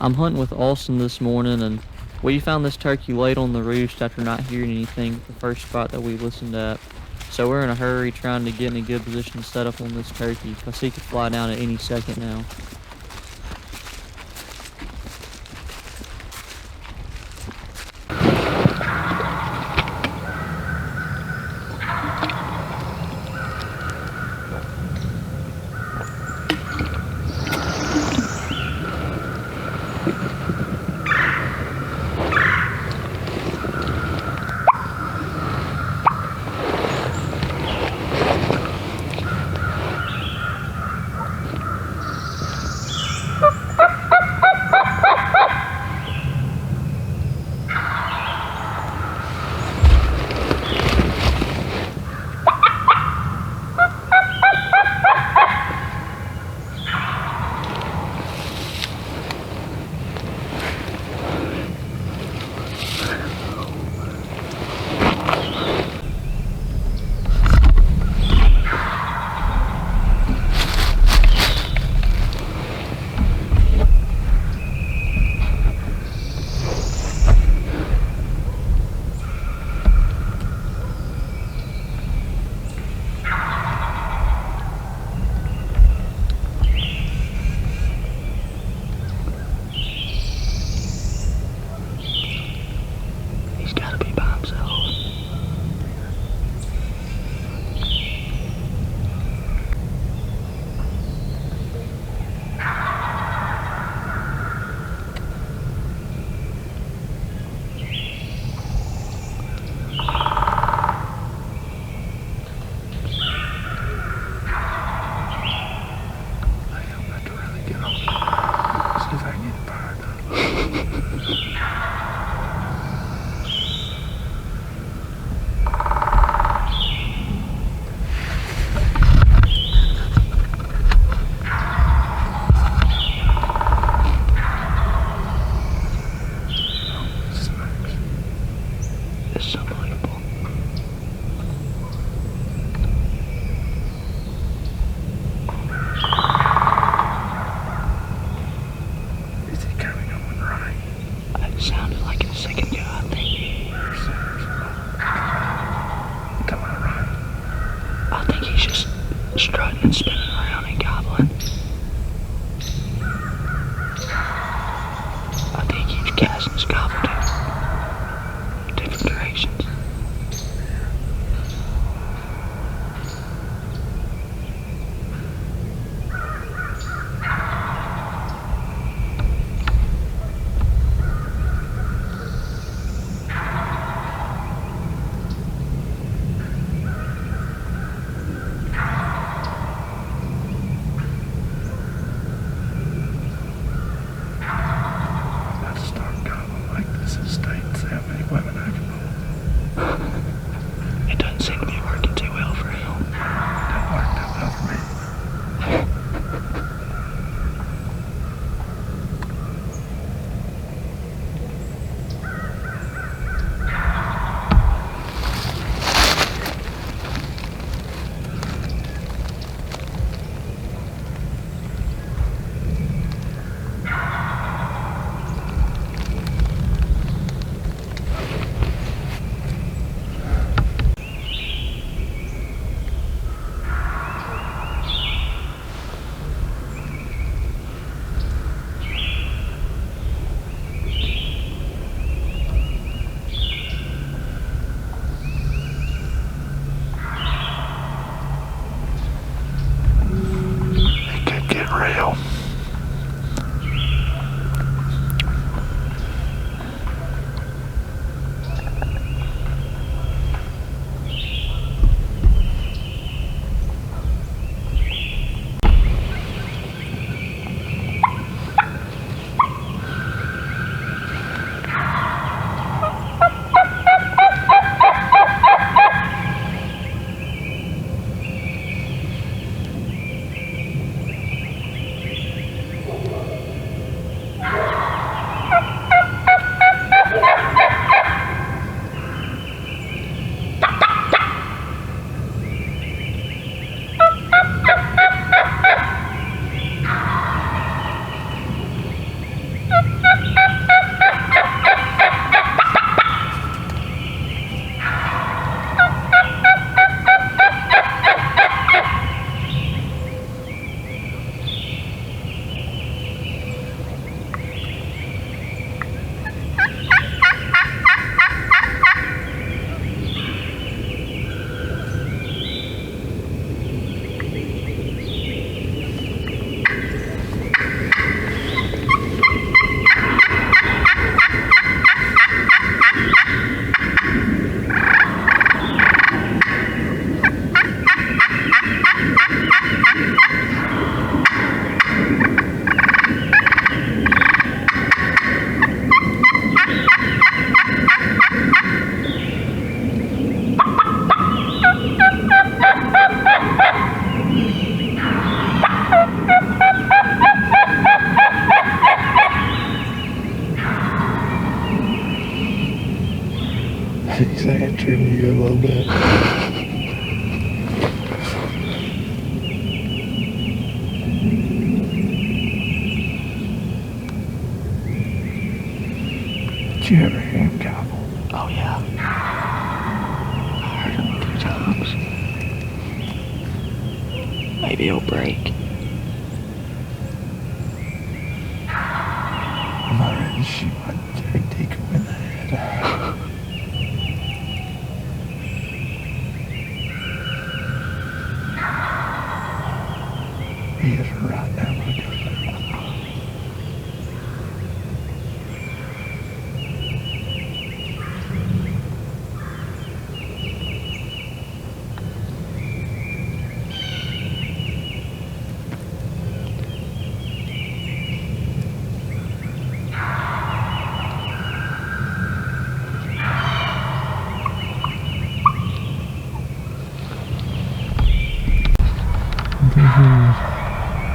I'm hunting with Austin this morning, and we found this turkey laid on the roost after not hearing anything at the first spot that we listened at. So we're in a hurry trying to get in a good position to set up on this turkey, because he could fly down at any second now. Strutting and spinning around and gobbling. I think he keeps casting his gobble in different directions. He's answering you a little bit. Did you ever hear him gobble? Oh yeah. I heard him a few times. Maybe he'll break. I'm not ready to shoot my Jerry Deacon in the head. He is right now, my God.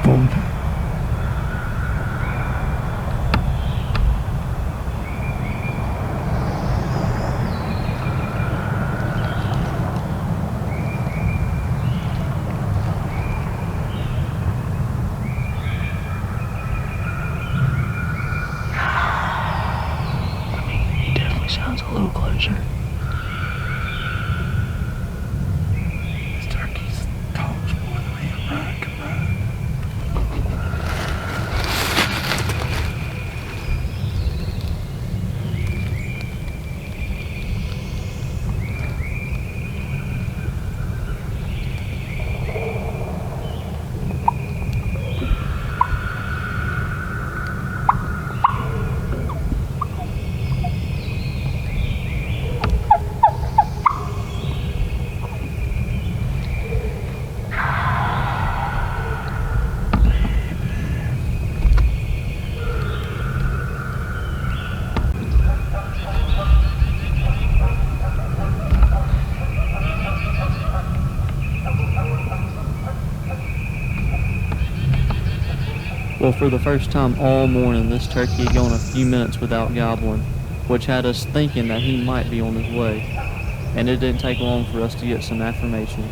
Boom. I mean, he definitely sounds a little closer. This turkey's talks more than me. Right, come on. Well, for the first time all morning, this turkey had gone a few minutes without gobbling, which had us thinking that he might be on his way. And it didn't take long for us to get some affirmation.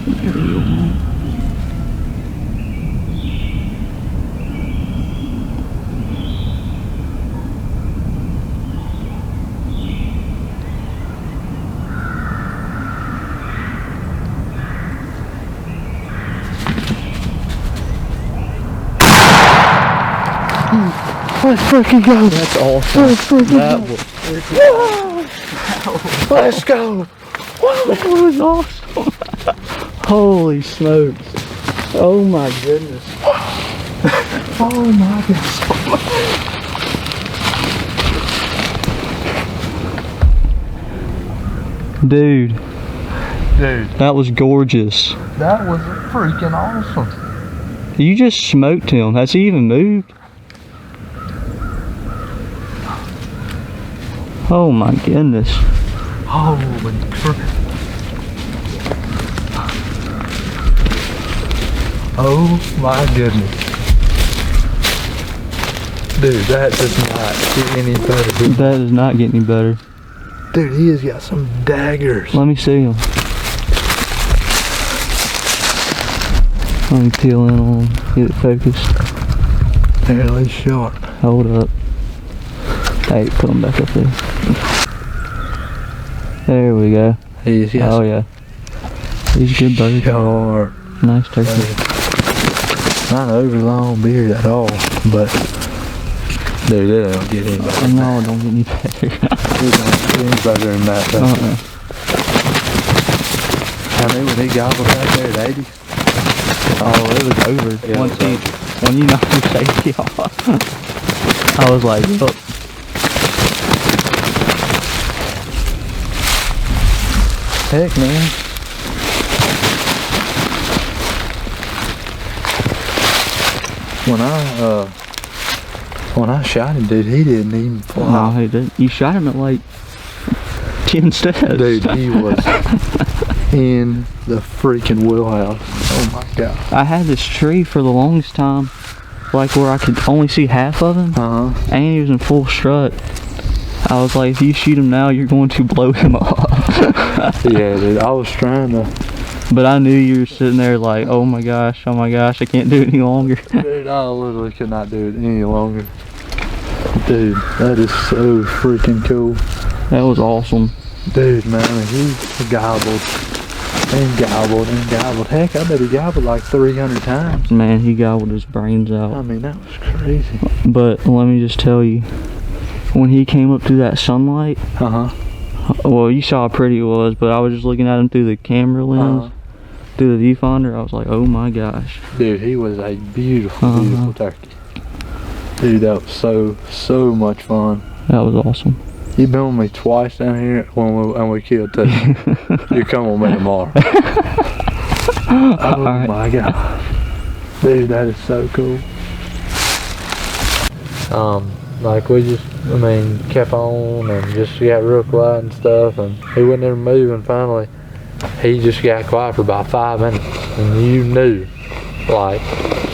There you go. Let's freaking go. That's awesome. Let's freaking That go. was Let's go. that was awesome. Holy smokes. Oh my goodness. Oh my goodness. Dude, Dude, that was gorgeous. that was freaking awesome. You just smoked him. Has he even moved? Oh my goodness. Holy crap. Oh my goodness. Dude, that does not get any better. That does not get any better. Dude, he has got some daggers. Let me see him. Let me peel in on him. Get it focused. Fairly short. Hold up. Hey, put him back up there. There we go. He's got Oh yeah. He's a good bird. short. Nice turkey. Not an over long beard at all, but dude, it don't get any better. No, don't get any better. It don't get any better than that. Though. I mean, when he gobbled out there at 80. Oh, it was over. Yeah, Once it was when you knocked your safety off, I was like, oh. Heck, man. When I shot him, dude, he didn't even fly. No, he didn't. You shot him at like 10 steps. Dude, he was in the freaking wheelhouse. Oh my god. I had this tree for the longest time, like where I could only see half of him, and he was in full strut. I was like, if you shoot him now, you're going to blow him up. Yeah, dude, I was trying to. But I knew you were sitting there like, oh my gosh, I can't do it any longer. Dude, I literally could not do it any longer. Dude, that is so freaking cool. That was awesome. Dude, man, he gobbled and gobbled and gobbled. Heck, I bet he gobbled like 300 times. Man, he gobbled his brains out. I mean, that was crazy. But let me just tell you, when he came up through that sunlight, well, you saw how pretty it was, but I was just looking at him through the camera lens, through the viewfinder. I was like, oh my gosh. Dude, he was a beautiful, beautiful turkey. Dude, that was so much fun. That was awesome. You've been with me twice down here when we killed two. You come with me tomorrow. Oh my god. Dude, that is so cool. Like we just, kept on and just got real quiet and stuff, and he wouldn't ever move, and finally he just got quiet for about 5 minutes, and you knew, like,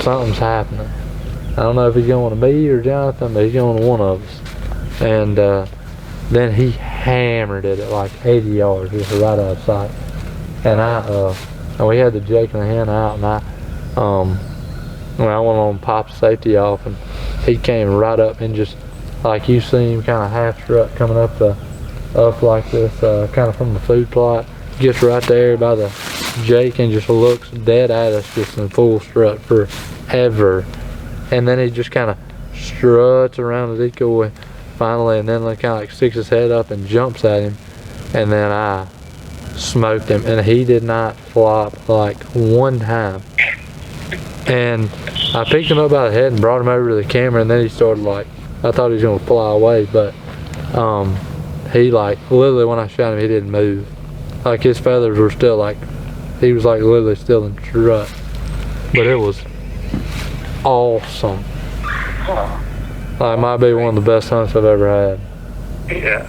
something's happening. I don't know if he's going to me or Jonathan, but he's going to one of us. And then he hammered it at like 80 yards, just right out of sight. And and we had the Jake and the hen out, and when I went on pop safety off, and he came right up and just, like you see him kind of half strut coming up like this, kind of from the food plot, gets right there by the Jake and just looks dead at us, just in full strut forever. And then he just kind of struts around the decoy finally, and then kind of like sticks his head up and jumps at him, and then I smoked him, and he did not flop like one time. And I picked him up by the head and brought him over to the camera, and then he started like, I thought he was gonna fly away, but he like literally when I shot him, he didn't move. Like his feathers were still like, he was like literally still in strut. But it was awesome. Like, might be one of the best hunts I've ever had. Yeah.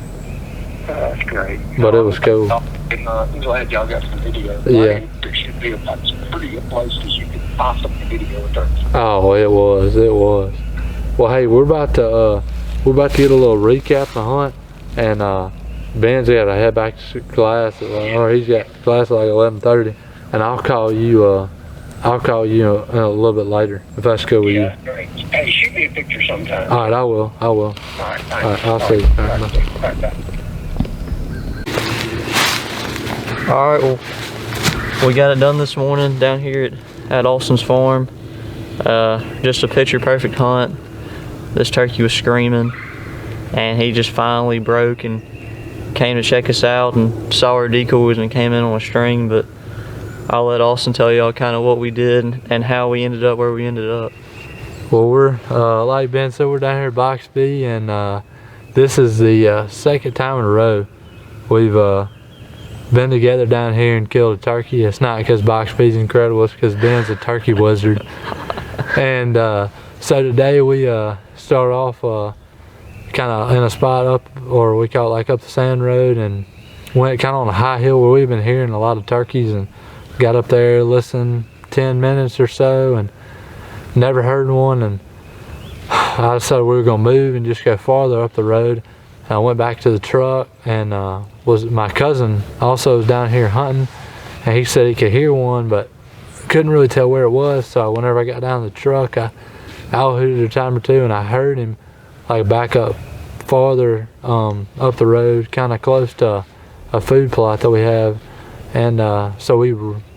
That's great. But it was cool. I'm glad y'all got some video. Yeah. There should be about some pretty good places you can find some video with her. Oh, it was. Well, hey, we're about to get a little recap of the hunt, and Ben's got to head back to class, or he's got class at like 11:30, and I'll call you. I'll call you a little bit later if that's cool with you. Yeah, great. Hey, shoot me a picture sometime. All right, I will. All right, thanks. All right, I'll see you. All right, bye. All right, bye. All right, well, we got it done this morning down here at Austin's farm. Just a picture perfect hunt. This turkey was screaming, and he just finally broke and came to check us out and saw our decoys and came in on a string. But I'll let Austin tell y'all kind of what we did and how we ended up where we ended up. Well, we're like Ben said, we're down here at Box B, and this is the second time in a row we've been together down here and killed a turkey. It's not because Box B's incredible, it's because Ben's a turkey wizard. And so today we start off kind of in a spot up, or we call it like up the sand road, and went kind of on a high hill where we've been hearing a lot of turkeys, and got up there, listened 10 minutes or so, and never heard one. And I decided we were gonna move and just go farther up the road. And I went back to the truck, and my cousin also was down here hunting, and he said he could hear one, but couldn't really tell where it was. So whenever I got down to the truck, I hooted a time or two, and I heard him like back up farther up the road, kind of close to a food plot that we have. And so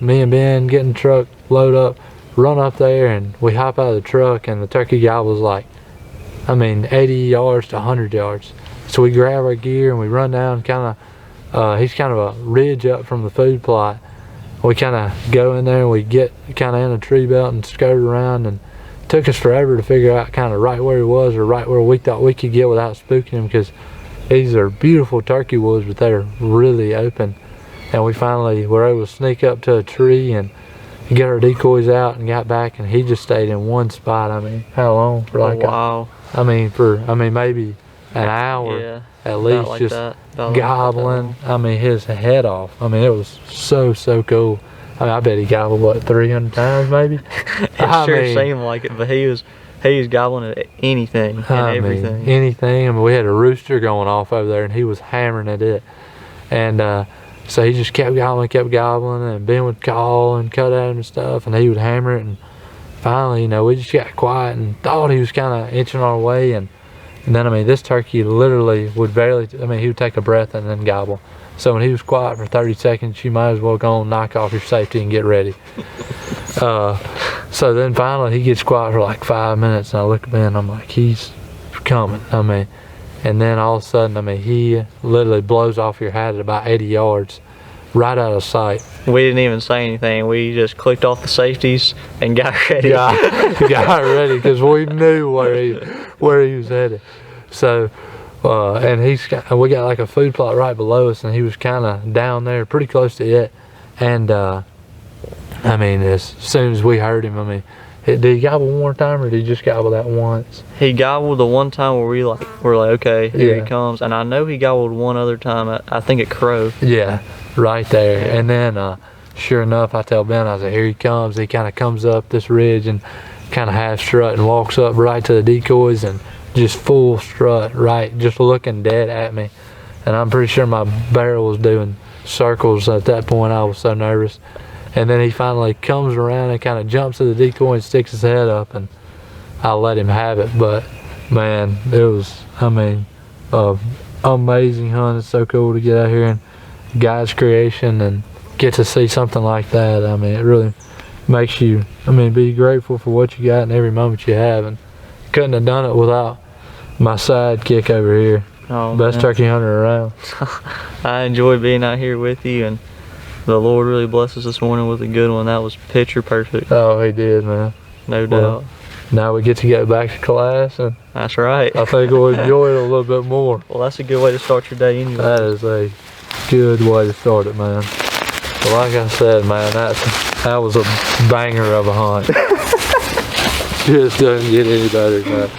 me and Ben get in the truck, load up, run up there, and we hop out of the truck, and the turkey gobbles like, 80 yards to 100 yards. So we grab our gear and we run down he's kind of a ridge up from the food plot. We kind of go in there and we get kind of in a tree belt and skirt around, and it took us forever to figure out kind of right where he was, or right where we thought we could get without spooking him, because these are beautiful turkey woods, but they're really open. And we finally were able to sneak up to a tree and get our decoys out and got back, and he just stayed in one spot. How long? For like wow. Maybe an hour, Yeah, at least, like just that. About gobbling. like that. His head off. It was so cool. I bet he gobbled what, 300 times maybe. It sure seemed like it, but he was gobbling at anything and everything. Anything. We had a rooster going off over there, and he was hammering at it. And so he just kept gobbling, and Ben would call and cut at him and stuff, and he would hammer it. And finally, we just got quiet and thought he was kind of inching our way. And then, this turkey literally would barely, he would take a breath and then gobble. So when he was quiet for 30 seconds, you might as well go and knock off your safety and get ready. So then finally he gets quiet for like 5 minutes, and I look at Ben, I'm like, he's coming. And then all of a sudden, he literally blows off your hat at about 80 yards, right out of sight. We didn't even say anything. We just clicked off the safeties and got ready. Got ready, because we knew where he was headed. So, and we got like a food plot right below us, and he was kind of down there, pretty close to it. And as soon as we heard him, did he gobble one more time, or did he just gobble that once? He gobbled the one time where we're like, okay, here he comes. And I know he gobbled one other time, I think at crow. Yeah, right there. Yeah. And then sure enough, I tell Ben, I said, here he comes. He kind of comes up this ridge and kind of half strut and walks up right to the decoys, and just full strut, right, just looking dead at me. And I'm pretty sure my barrel was doing circles at that point. I was so nervous. And then he finally comes around and kind of jumps to the decoy and sticks his head up, and I let him have it. But man, it was, amazing hunt. It's so cool to get out here and God's creation and get to see something like that. It really makes you, be grateful for what you got in every moment you have. And couldn't have done it without my sidekick over here. Oh, best turkey hunter around. I enjoyed being out here with you, and the Lord really blessed us this morning with a good one. That was picture perfect. Oh, he did, man. No doubt. Now we get to go back to class, and that's right. I think we'll enjoy it a little bit more. Well, that's a good way to start your day anyway. That is a good way to start it, man. But like I said, man, that was a banger of a hunt. Just doesn't get any better than that.